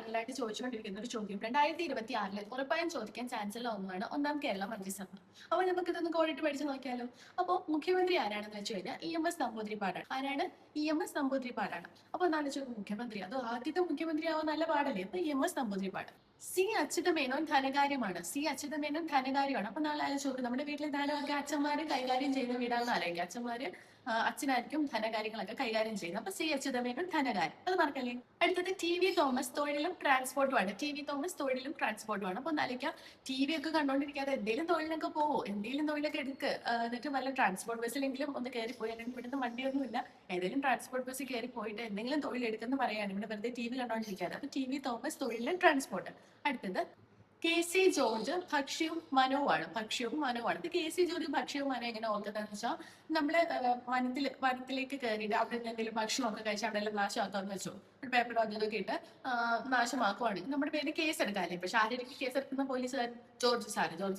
നാളുകളായിട്ട് ചോദിച്ചുകൊണ്ടിരിക്കുന്ന ഒരു ചോദ്യം 2026 ഉറപ്പായും ചോദിക്കാൻ ചാൻസ് ഉള്ള ഒന്നാണ് ഒന്നാം കേരള മന്ത്രിസഭ. അപ്പോൾ നമുക്ക് ഇതൊന്ന് കോടിട്ട് പഠിച്ചു നോക്കിയാലോ. അപ്പോൾ മുഖ്യമന്ത്രി ആരാണെന്ന് വെച്ച് കഴിഞ്ഞാൽ EMS നമ്പൂതിരിപ്പാടാണ്. ആരാണ്? EMS നമ്പൂതിരിപ്പാടാണ്. അപ്പോൾ എന്നാലോചിച്ചു, മുഖ്യമന്ത്രി അതോ ആദ്യത്തെ മുഖ്യമന്ത്രി ആവാൻ നല്ല പാടല്ലേ? അപ്പൊ EMS നമ്പൂതിരിപ്പാട്. സി അച്യുതമേനോൻ ധനകാര്യമാണ്. സി അച്യുതമേനോൻ ധനകാര്യമാണ്. അപ്പൊ നാളെ ആലോചിച്ചു, നമ്മുടെ വീട്ടിൽ ധാരാളമൊക്കെ അച്ഛന്മാര് കൈകാര്യം ചെയ്യുന്ന വീടാണെന്ന് ആലോചിക്കുക. അച്ഛന്മാര് അച്ഛനായിരിക്കും ധനകാര്യങ്ങളൊക്കെ കൈകാര്യം ചെയ്യുന്നത്. അപ്പൊ സി അച്യുതമേനോൻ ധനകാര്യം, അത് മറക്കല്ലേ. അടുത്തത് TV തോമസ് തൊഴിലും ട്രാൻസ്പോർട്ടുമാണ്. TV തോമസ് തൊഴിലും ട്രാൻസ്പോർട്ടുമാണ്. അപ്പൊ എന്നാലിക്കാം TV ഒക്കെ കണ്ടോണ്ടിരിക്കാതെ എന്തെങ്കിലും തൊഴിലൊക്കെ പോവോ, എന്തെങ്കിലും തൊഴിലൊക്കെ എടുക്ക്, എന്നിട്ട് വല്ല ട്രാൻസ്പോർട്ട് ബസ്സിലെങ്കിലും ഒന്ന് കയറി പോയി. അല്ലെങ്കിൽ ഇവിടുന്ന് വണ്ടിയൊന്നും ഇല്ല, ഏതെങ്കിലും ട്രാൻസ്പോർട്ട് ബസ്സിൽ കയറി പോയിട്ട് എന്തെങ്കിലും തൊഴിലെടുക്കുന്ന പറയാണ്. ഇവിടെ വെറുതെ TV കണ്ടോണ്ടിരിക്കാതെ. അപ്പൊ TV തോമസ് തൊഴിലും ട്രാൻസ്പോർട്ട്. അടുത്തത് KC ജോർജ് ഭക്ഷ്യവും മനവുമാണ്. ഭക്ഷ്യവും മനവുമാണ്. ഇത് KC ജോർജ് ഭക്ഷ്യവും മനവും എങ്ങനെ ഓർക്കുന്നതെന്ന് വെച്ചാൽ, നമ്മള് വനത്തിലേക്ക് കയറിയിട്ട് അവിടെ നിന്ന് എന്തെങ്കിലും ഭക്ഷണമൊക്കെ കഴിച്ച് അവിടെ എല്ലാം നാശമാക്കാന്ന് വെച്ചോ, ഒരു പേപ്പർ അതൊക്കെ ഇട്ട് നാശമാക്കുവാണെങ്കിൽ നമ്മുടെ പേരിൽ കേസ് എടുക്കാല്ലേ. പക്ഷെ ആരെങ്കിലും കേസ് എടുക്കുന്ന പോലീസുകാരൻ ജോർജ്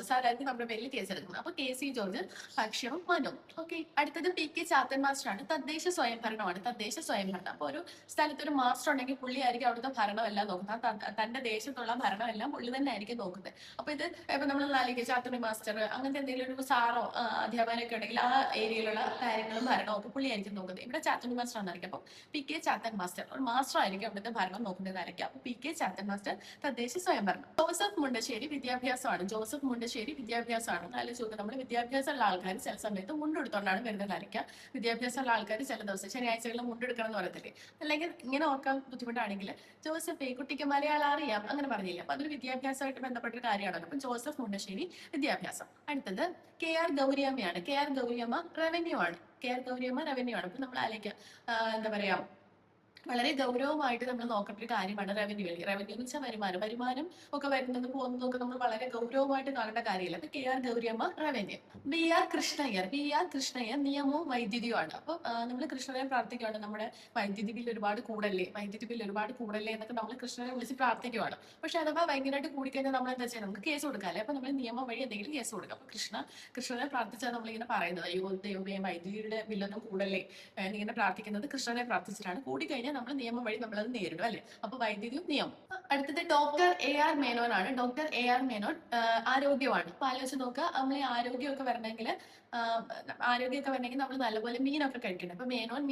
സാറായിരിക്കും നമ്മുടെ പേരിൽ കേസ് എടുക്കുന്നത്. അപ്പൊ KC ജോർജ് ഭക്ഷ്യവും മനവും. ഓക്കെ. അടുത്തത് PK ചാത്തൻ മാസ്റ്ററാണ്. തദ്ദേശ സ്വയംഭരണമാണ്. തദ്ദേശ സ്വയംഭരണം. അപ്പൊ ഒരു സ്ഥലത്ത് ഒരു മാസ്റ്റർ ഉണ്ടെങ്കിൽ പുള്ളിയായിരിക്കും അവിടുത്തെ ഭരണമെല്ലാം നോക്കുന്നത്. തന്റെ ദേശത്തുള്ള ഭരണമെല്ലാം പുള്ളി തന്നെ ആയിരിക്കും നോക്കുന്നത്. അപ്പൊ ഇത് ഇപ്പൊ നമ്മൾ നാലിക്ക് ചാത്തൻ മാസ്റ്റർ അങ്ങനത്തെ എന്തെങ്കിലും ഒരു സാറോ അധ്യാപകനൊക്കെ ഉണ്ടെങ്കിൽ ആ ഏരിയയിലുള്ള കാര്യങ്ങളും ഭരണവും ഒക്കെ പുള്ളിയായിരിക്കും നോക്കുന്നത്. ഇവിടെ ചാത്തൻ മാസ്റ്റർ ആയിരിക്കും. അപ്പൊ PK ചാത്തൻ മാസ്റ്റർ ഒരു മാസ്റ്റർ ആയിരിക്കും അവിടുത്തെ ഭരണം നോക്കുന്നതായിരിക്കും. അപ്പൊ PK ചാത്തൻ മാസ്റ്റർ തദ്ദേശ സ്വയംഭരണം. ജോസഫ് മുണ്ടശ്ശേരി വിദ്യാഭ്യാസമാണ്. ജോസഫ് മുണ്ടശ്ശേരി വിദ്യാഭ്യാസമാണ്. നല്ല ചോദ്യം. നമ്മൾ വിദ്യാഭ്യാസമുള്ള ആൾക്കാർ ചില സമയത്ത് മുണ്ടെടുത്തോണ്ടാണ് വരുന്നതായിരിക്കാം. വിദ്യാഭ്യാസമുള്ള ആൾക്കാർ ചില ദിവസം ശനിയാഴ്ചകളിൽ മുണ്ടെടുക്കണം എന്ന് പറയത്തില്ലേ. അല്ലെങ്കിൽ ഇങ്ങനെ ഓർക്കാൻ ബുദ്ധിമുട്ടാണെങ്കിൽ ജോസഫ് കുട്ടിക്ക് മലയാളം അറിയാം അങ്ങനെ പറഞ്ഞില്ല. അപ്പൊ അതൊരു വിദ്യാഭ്യാസമായിട്ട് ബന്ധപ്പെട്ട ഒരു കാര്യമാണല്ലോ. അപ്പൊ ജോസഫ് മുണ്ടശ്ശേരി വിദ്യാഭ്യാസം. അടുത്തത് KR ഗൗരിയമ്മയാണ്. KR ഗൗരിയമ്മ റവന്യൂ ആണ്. KR ഗൗരിയമ്മ റവന്യൂ ആണ്. അപ്പൊ നമ്മൾ ആലോചിക്കാം, എന്താ പറയാ, വളരെ ഗൗരവമായിട്ട് നമ്മൾ നോക്കേണ്ട ഒരു കാര്യമാണ് റവന്യൂ. റവന്യൂ എന്ന് വെച്ചാൽ വരുമാനം ഒക്കെ വരുന്നത് പോകുന്നതൊക്കെ നമ്മൾ വളരെ ഗൗരവമായിട്ട് കാണേണ്ട കാര്യമില്ല. അപ്പൊ KR Gouri Amma revenue. BR Krishna Iyer നിയമവും വൈദ്യുതിയുമാണ്. അപ്പൊ നമ്മൾ കൃഷ്ണനെ പ്രാർത്ഥിക്കുകയാണ്, നമ്മുടെ വൈദ്യുതി ബില്ല് ഒരുപാട് കൂടല്ലേ എന്നൊക്കെ നമ്മൾ കൃഷ്ണനെ വിളിച്ച് പ്രാർത്ഥിക്കുകയാണ്. പക്ഷെ അഥവാ ഭയങ്കരമായിട്ട് കൂടിക്കഴിഞ്ഞാൽ നമ്മൾ എന്താ ചെയ്യാം, നമുക്ക് കേസ് കൊടുക്കാല്ലേ. അപ്പൊ നമ്മൾ നിയമം വഴി എന്തെങ്കിലും കേസ് കൊടുക്കാം. അപ്പൊ കൃഷ്ണനെ പ്രാർത്ഥിച്ചാൽ നമ്മളിങ്ങനെ പറയുന്നത്, അയ്യോ ദൈവമേ വൈദ്യുതിയുടെ ബില്ലൊന്നും കൂടല്ലേ, ഇങ്ങനെ പ്രാർത്ഥിക്കുന്നത് കൃഷ്ണനെ പ്രാർത്ഥിച്ചിട്ടാണ്. കൂടിക്കഴിഞ്ഞാൽ നമ്മൾ നിയമം വഴി നമ്മളത് നേരിടും അല്ലെ. അപ്പൊ വൈദ്യുതിയും നിയമം. അടുത്തത് ഡോക്ടർ AR മേനോൻ ആണ്. ഡോക്ടർ AR മേനോൻ ആരോഗ്യമാണ്. അപ്പൊ ആലോചിച്ച് നോക്കുക, നമ്മൾ ഈ ആരോഗ്യമൊക്കെ വരണമെങ്കിൽ നമ്മൾ നല്ലപോലെ മീനൊക്കെ കഴിക്കണം. അപ്പൊ മേനോൻ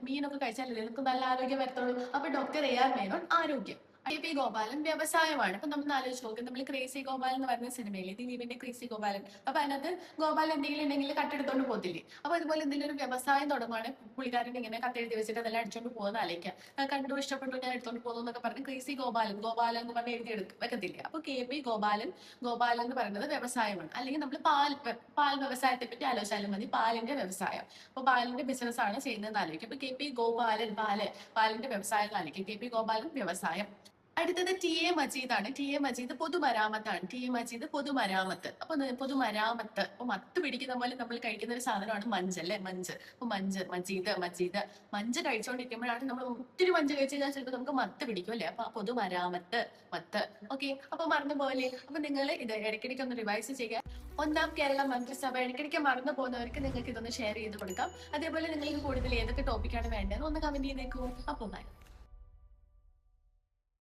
മീനൊക്കെ കഴിച്ചാലല്ലേ നമുക്ക് നല്ല ആരോഗ്യം വരത്തുള്ളൂ. അപ്പൊ ഡോക്ടർ AR മേനോൻ ആരോഗ്യം. KP ഗോപാലൻ വ്യവസായമാണ്. അപ്പൊ നമ്മൾ ആലോചിച്ച് നോക്കും, നമ്മൾ ക്രേസി ഗോപാലൻ എന്ന് പറയുന്ന സിനിമയിലെ ദിലീപിന്റെ ക്രേസി ഗോപാലൻ. അപ്പൊ അതിനകത്ത് ഗോപാലൻ എന്തെങ്കിലും ഉണ്ടെങ്കിൽ കട്ടെടുത്തോണ്ട് പോകത്തില്ലേ. അപ്പൊ അതുപോലെ എന്തെങ്കിലും ഒരു വ്യവസായം തുടങ്ങുവാണ്, പുള്ളിക്കാരൻ ഇങ്ങനെ കത്തെഴുതി വെച്ചിട്ട് അതെല്ലാം അടിച്ചോണ്ട് പോകുന്ന ആലോചിക്കാം. കണ്ടു ഇഷ്ടപ്പെട്ടു ഞാൻ എടുത്തോണ്ട് പോകുന്നു എന്നൊക്കെ പറഞ്ഞ് ക്രേസി ഗോപാലൻ എന്ന് പറഞ്ഞ് എഴുതി വെക്കത്തില്ല. അപ്പൊ KP ഗോപാലൻ എന്ന് പറയുന്നത് വ്യവസായമാണ്. അല്ലെങ്കിൽ നമ്മൾ പാൽ വ്യവസായത്തെ പറ്റി ആലോചിച്ചാലും മതി. പാലിന്റെ വ്യവസായം. അപ്പൊ പാലിന്റെ ബിസിനസ് ആണ് ചെയ്യുന്നതെന്ന് ആലോചിക്കും. അപ്പൊ KP ഗോപാലൻ പാലിന്റെ വ്യവസായം ആലോചിക്കും. KP ഗോപാലൻ വ്യവസായം. അടുത്തത് TA മജീദ് ആണ്. TA മജീദ് പൊതുമരാമത്താണ്. TA മജീദ് പൊതുമരാമത്ത്. അപ്പൊ പൊതുമരാമത്ത്, അപ്പൊ മത്ത് പിടിക്കുന്ന പോലെ നമ്മൾ കഴിക്കുന്ന ഒരു സാധനമാണ് മഞ്ച് അല്ലെ. അപ്പൊ മഞ്ച് കഴിച്ചുകൊണ്ടിരിക്കുമ്പോഴാണ് നമ്മൾ ഒത്തിരി മഞ്ച് കഴിച്ചു കഴിഞ്ഞാൽ ചിലപ്പോൾ നമുക്ക് മത്ത് പിടിക്കും അല്ലെ. അപ്പൊ പൊതുമരാമത്ത് മത്ത്. ഓക്കെ. അപ്പൊ മറന്നു പോലെ. അപ്പൊ നിങ്ങൾ ഇത് ഇടയ്ക്കിടയ്ക്ക് ഒന്ന് റിവൈസ് ചെയ്യുക. ഒന്നാം കേരള മന്ത്രിസഭ ഇടയ്ക്കിടയ്ക്ക് മറന്നു പോകുന്നവർക്ക് നിങ്ങൾക്ക് ഇതൊന്ന് ഷെയർ ചെയ്ത് കൊടുക്കാം. അതേപോലെ നിങ്ങൾക്ക് കൂടുതൽ ഏതൊക്കെ ടോപ്പിക്കാണ് വേണ്ടത് ഒന്ന് കമന്റ് ചെയ്തേക്കൂ. അപ്പോൾ ബൈ.